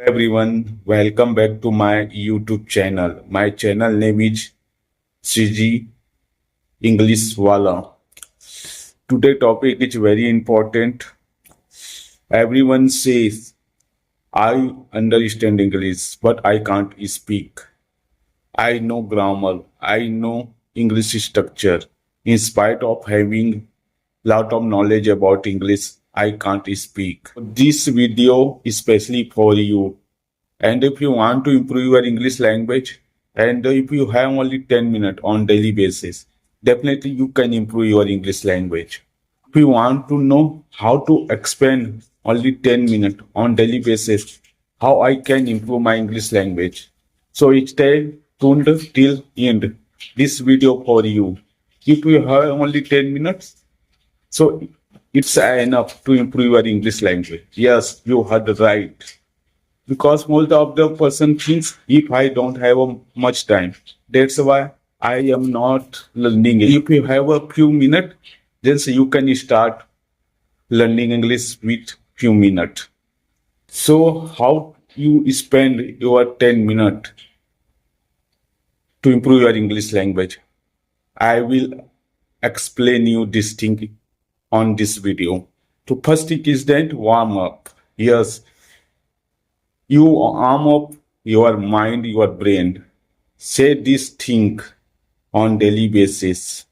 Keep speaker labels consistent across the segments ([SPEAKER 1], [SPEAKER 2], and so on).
[SPEAKER 1] Everyone, welcome back to my YouTube channel. My channel name is CG English Wala. Today topic is very important. Everyone says I understand English, but I can't speak. I know grammar. I know English structure. In spite of having lot of knowledge about English, I can't speak. This video is especially for you. And if you want to improve your English language, and if you have only 10 minutes on daily basis, definitely you can improve your English language. If you want to know how to expand only 10 minutes on daily basis, how I can improve my English language. So stay tuned till end this video for you. If you have only 10 minutes, so it's enough to improve your English language. Yes, you heard right, because most of the person thinks if I don't have much time, that's why I am not learning it. If you have a few minutes, then you can start learning English with few minutes. So how you spend your 10 minutes to improve your English language? I will explain you this thing on this video. So first thing is that warm up. Yes, you warm up your mind, your brain. Say this thing on daily basis.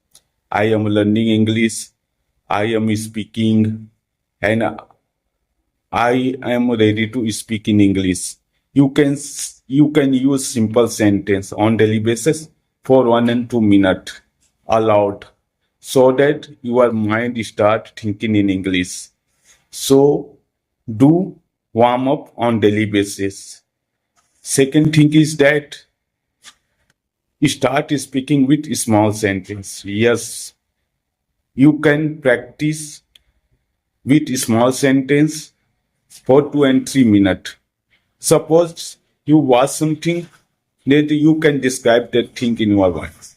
[SPEAKER 1] I am learning English. I am speaking, and I am ready to speak in English. You can use simple sentence on daily basis for 1 and 2 minutes aloud, so that your mind start thinking in English. So do warm up on daily basis. Second thing is that start speaking with small sentence. Yes, you can practice with small sentence for 2 and 3 minutes. Suppose you watch something, then you can describe that thing in your words.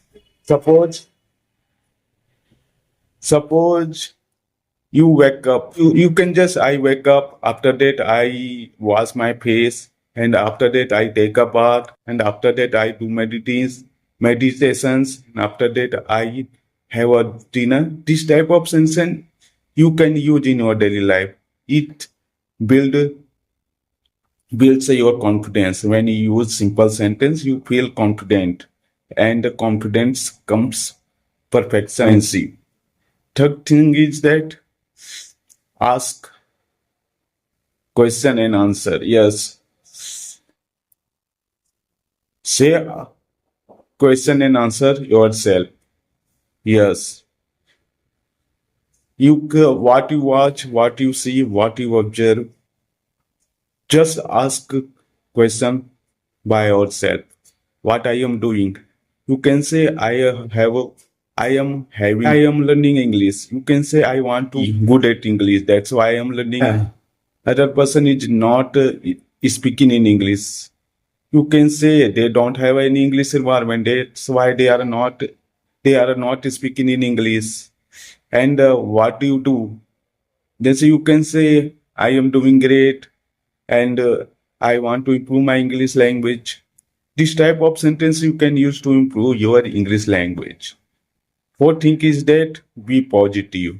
[SPEAKER 1] Suppose you wake up. You can just I wake up. After that I wash my face, and after that I take a bath, and after that I do meditations, and after that I have a dinner. This type of sentence you can use in your daily life. It build builds your confidence. When you use simple sentence, you feel confident, and the confidence comes perfection. Third thing is that ask question and answer. Yes, say question and answer yourself. Yes, what you watch, what you see, what you observe, just ask question by yourself. What I am doing? You can say I am learning English. You can say I want to be good at English. That's why I am learning. Other person is not speaking in English. You can say they don't have any English environment. That's why they are not speaking in English. And what do you do? Then you can say I am doing great, and I want to improve my English language. This type of sentence you can use to improve your English language. Fourth thing is that be positive,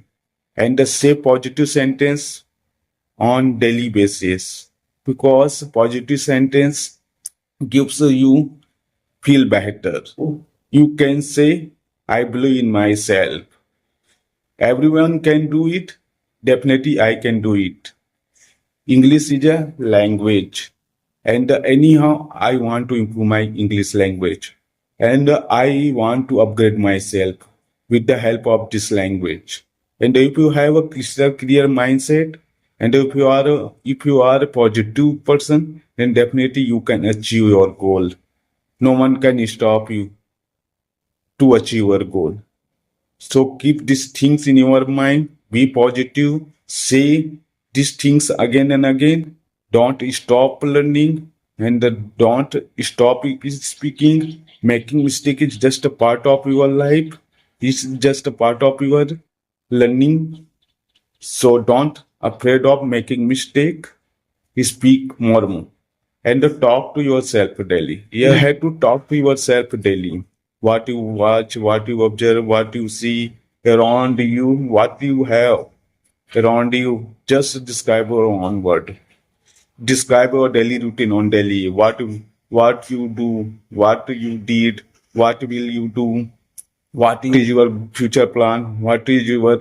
[SPEAKER 1] and say positive sentence on daily basis, because positive sentence gives you feel better. You can say I believe in myself. Everyone can do it. Definitely I can do it. English is a language, and anyhow I want to improve my English language, and I want to upgrade myself with the help of this language. And if you have a crystal clear mindset, and if you are a positive person, then definitely you can achieve your goal. No one can stop you to achieve your goal. So keep these things in your mind. Be positive. Say these things again and again. Don't stop learning, and don't stop speaking. Making mistake is just a part of your life. It's just a part of your learning. So don't afraid of making mistake. Speak more. and talk to yourself daily. You have to talk to yourself daily. What you watch, what you observe, what you see around you, what you have around you. Just describe your own word. Describe your daily routine on daily. What you do, what you did, what will you do, what is your future plan, what is your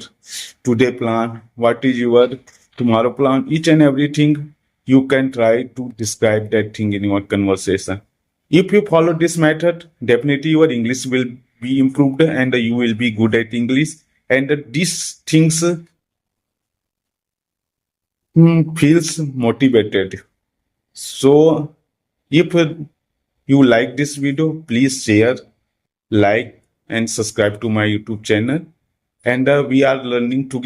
[SPEAKER 1] today plan, what is your tomorrow plan. Each and everything you can try to describe that thing in your conversation. If you follow this method, definitely your English will be improved and you will be good at English. And these things feels motivated. So if you like this video, please share, like, and subscribe to my YouTube channel. And we are learning together.